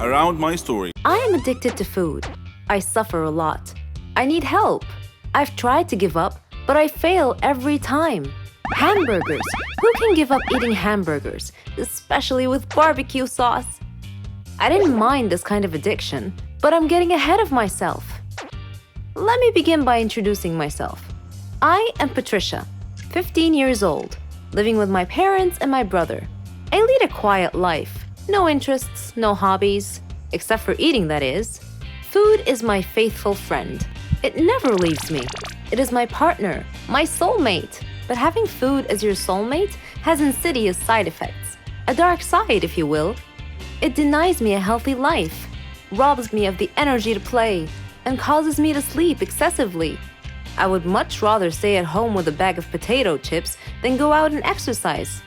around my story. I am addicted to food. I suffer a lot. I need help. I've tried to give up, but I fail every time. Hamburgers. Who can give up eating hamburgers, especially with barbecue sauce? I didn't mind this kind of addiction, but I'm getting ahead of myself. Let me begin by introducing myself. I am Patricia, 15 years old, living with my parents and my brother. I lead a quiet life. No interests, no hobbies, except for eating, that is. Food is my faithful friend. It never leaves me. It is my partner, my soulmate. But having food as your soulmate has insidious side effects. A dark side, if you will. It denies me a healthy life, robs me of the energy to play, and causes me to sleep excessively. I would much rather stay at home with a bag of potato chips than go out and exercise.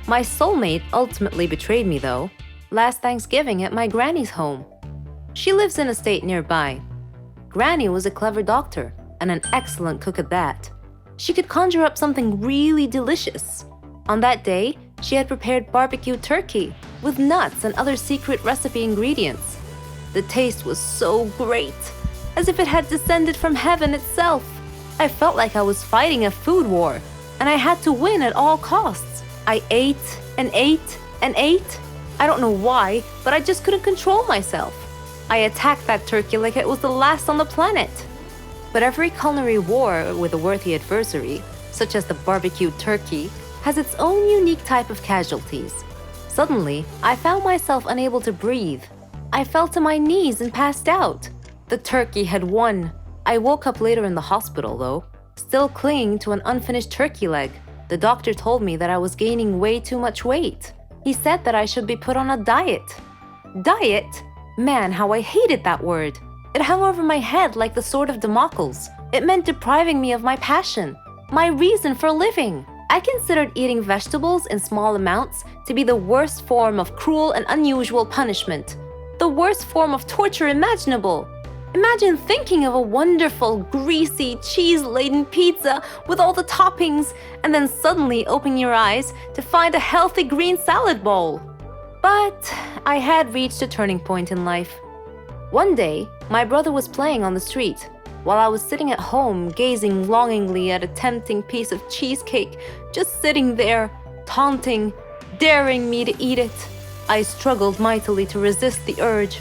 My soulmate ultimately betrayed me, though, last Thanksgiving at my granny's home. She lives in a state nearby. Granny was a clever doctor and an excellent cook at that. She could conjure up something really delicious. On that day, she had prepared barbecue turkey with nuts and other secret recipe ingredients. The taste was so great, as if it had descended from heaven itself. I felt like I was fighting a food war, and I had to win at all costs. I ate and ate and ate. I don't know why, but I just couldn't control myself. I attacked that turkey like it was the last on the planet. But every culinary war with a worthy adversary, such as the barbecued turkey, has its own unique type of casualties. Suddenly, I found myself unable to breathe. I fell to my knees and passed out. The turkey had won. I woke up later in the hospital, though, still clinging to an unfinished turkey leg. The doctor told me that I was gaining way too much weight. He said that I should be put on a diet. Diet? Man, how I hated that word. It hung over my head like the sword of Damocles. It meant depriving me of my passion, my reason for living. I considered eating vegetables in small amounts to be the worst form of cruel and unusual punishment, the worst form of torture imaginable. Imagine thinking of a wonderful, greasy, cheese-laden pizza with all the toppings and then suddenly opening your eyes to find a healthy green salad bowl. But I had reached a turning point in life. One day, my brother was playing on the street, while I was sitting at home gazing longingly at a tempting piece of cheesecake, just sitting there, taunting, daring me to eat it. I struggled mightily to resist the urge,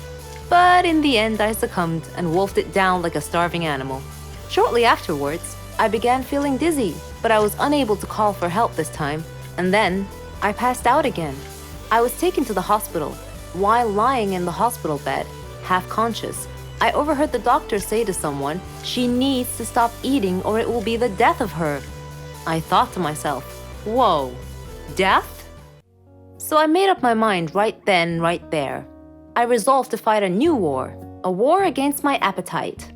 but in the end I succumbed and wolfed it down like a starving animal. Shortly afterwards, I began feeling dizzy, but I was unable to call for help this time, and then I passed out again. I was taken to the hospital. While lying in the hospital bed, half conscious, I overheard the doctor say to someone, "She needs to stop eating or it will be the death of her." I thought to myself, whoa, death? So I made up my mind right then, right there. I resolved to fight a new war, a war against my appetite.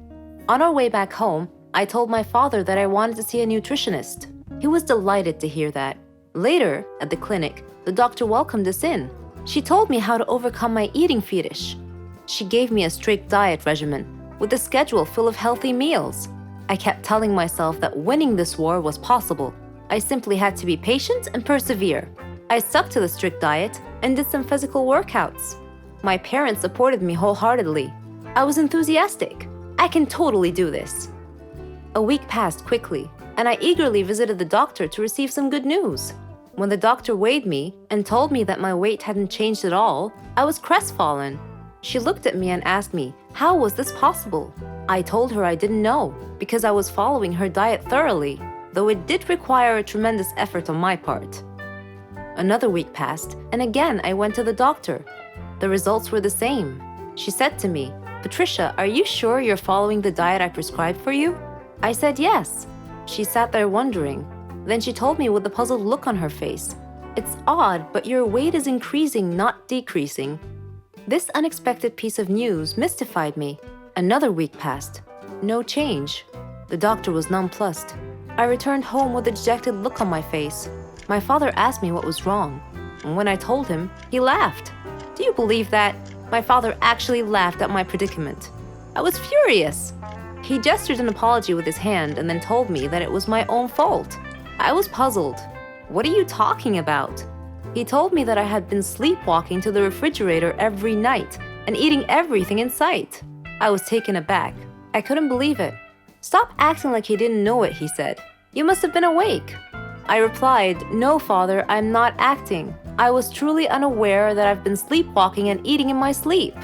On our way back home, I told my father that I wanted to see a nutritionist. He was delighted to hear that. Later, at the clinic, the doctor welcomed us in. She told me how to overcome my eating fetish. She gave me a strict diet regimen with a schedule full of healthy meals. I kept telling myself that winning this war was possible. I simply had to be patient and persevere. I stuck to the strict diet and did some physical workouts. My parents supported me wholeheartedly. I was enthusiastic. I can totally do this. A week passed quickly, and I eagerly visited the doctor to receive some good news. When the doctor weighed me and told me that my weight hadn't changed at all, I was crestfallen. She looked at me and asked me, how was this possible? I told her I didn't know, because I was following her diet thoroughly, though it did require a tremendous effort on my part. Another week passed, and again I went to the doctor. The results were the same. She said to me, "Patricia, are you sure you're following the diet I prescribed for you?" I said yes. She sat there wondering. Then she told me with a puzzled look on her face, "It's odd, but your weight is increasing, not decreasing." This unexpected piece of news mystified me. Another week passed. No change. The doctor was nonplussed. I returned home with a dejected look on my face. My father asked me what was wrong, and when I told him, he laughed. Do you believe that? My father actually laughed at my predicament. I was furious. He gestured an apology with his hand and then told me that it was my own fault. I was puzzled. What are you talking about? He told me that I had been sleepwalking to the refrigerator every night, and eating everything in sight. I was taken aback. I couldn't believe it. "Stop acting like you didn't know it," he said. "You must have been awake." I replied, "No, Father, I'm not acting. I was truly unaware that I've been sleepwalking and eating in my sleep."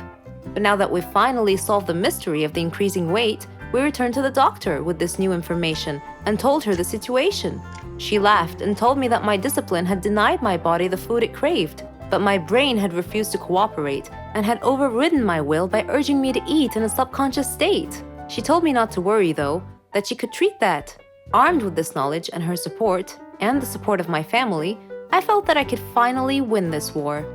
But now that we've finally solved the mystery of the increasing weight, we returned to the doctor with this new information and told her the situation. She laughed and told me that my discipline had denied my body the food it craved, but my brain had refused to cooperate and had overridden my will by urging me to eat in a subconscious state. She told me not to worry, though, that she could treat that. Armed with this knowledge and her support, and the support of my family, I felt that I could finally win this war.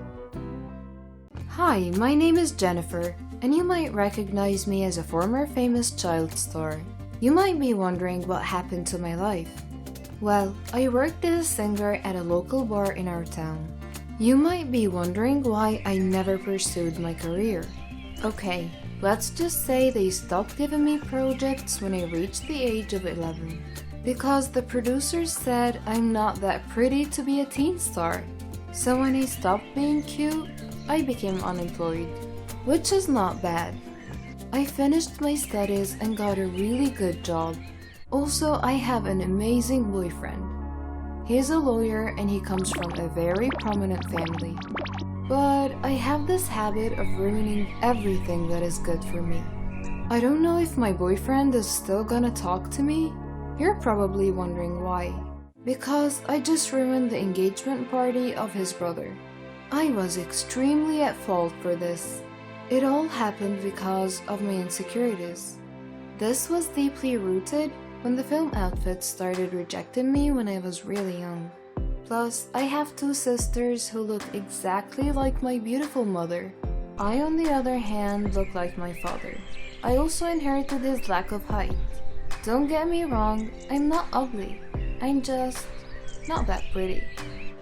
Hi, my name is Jennifer, and you might recognize me as a former famous child star. You might be wondering what happened to my life. Well, I worked as a singer at a local bar in our town. You might be wondering why I never pursued my career. Okay, let's just say they stopped giving me projects when I reached the age of 11. Because the producers said I'm not that pretty to be a teen star. So when I stopped being cute, I became unemployed, which is not bad. I finished my studies and got a really good job. Also, I have an amazing boyfriend. He's a lawyer and he comes from a very prominent family. But I have this habit of ruining everything that is good for me. I don't know if my boyfriend is still gonna talk to me. You're probably wondering why. Because I just ruined the engagement party of his brother. I was extremely at fault for this. It all happened because of my insecurities. This was deeply rooted when the film outfits started rejecting me when I was really young. Plus, I have two sisters who look exactly like my beautiful mother. I, on the other hand, look like my father. I also inherited his lack of height. Don't get me wrong, I'm not ugly. I'm just not that pretty.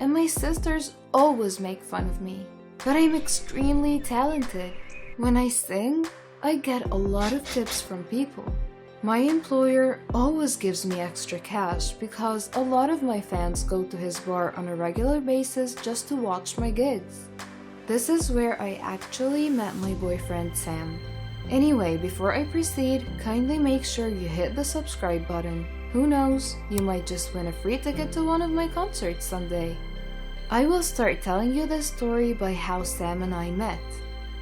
And my sisters always make fun of me. But I'm extremely talented. When I sing, I get a lot of tips from people. My employer always gives me extra cash because a lot of my fans go to his bar on a regular basis just to watch my gigs. This is where I actually met my boyfriend Sam. Anyway, before I proceed, kindly make sure you hit the subscribe button. Who knows, you might just win a free ticket to one of my concerts someday. I will start telling you this story by how Sam and I met.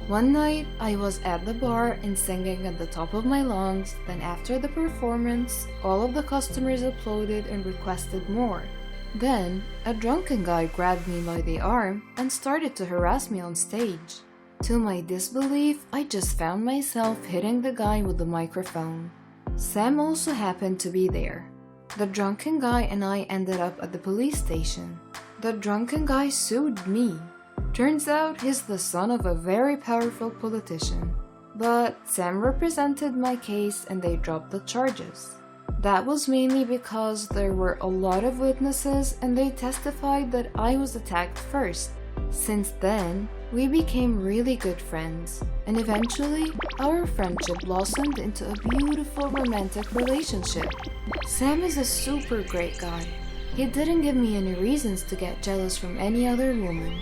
One night, I was at the bar and singing at the top of my lungs. Then after the performance, all of the customers applauded and requested more. Then, a drunken guy grabbed me by the arm and started to harass me on stage. To my disbelief, I just found myself hitting the guy with the microphone. Sam also happened to be there. The drunken guy and I ended up at the police station. The drunken guy sued me. Turns out he's the son of a very powerful politician. But Sam represented my case and they dropped the charges. That was mainly because there were a lot of witnesses and they testified that I was attacked first. Since then, we became really good friends, and eventually, our friendship blossomed into a beautiful romantic relationship. Sam is a super great guy. He didn't give me any reasons to get jealous from any other woman.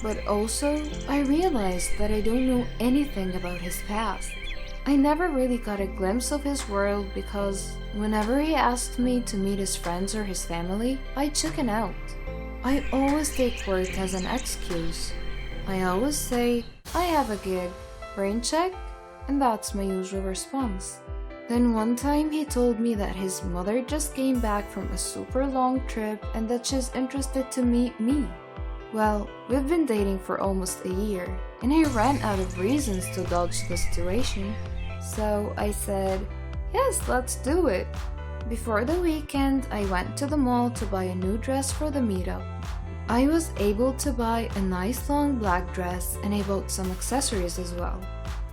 But also, I realized that I don't know anything about his past. I never really got a glimpse of his world because whenever he asked me to meet his friends or his family, I chicken out. I always take work as an excuse. I always say, I have a gig, brain check, and that's my usual response. Then one time he told me that his mother just came back from a super long trip and that she's interested to meet me. Well, we've been dating for almost a year, and I ran out of reasons to dodge the situation. So I said, yes, let's do it. Before the weekend, I went to the mall to buy a new dress for the meetup. I was able to buy a nice long black dress and I bought some accessories as well.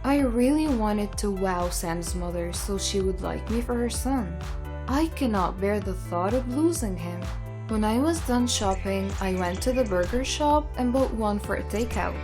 I really wanted to wow Sam's mother so she would like me for her son. I cannot bear the thought of losing him. When I was done shopping, I went to the burger shop and bought one for a takeout.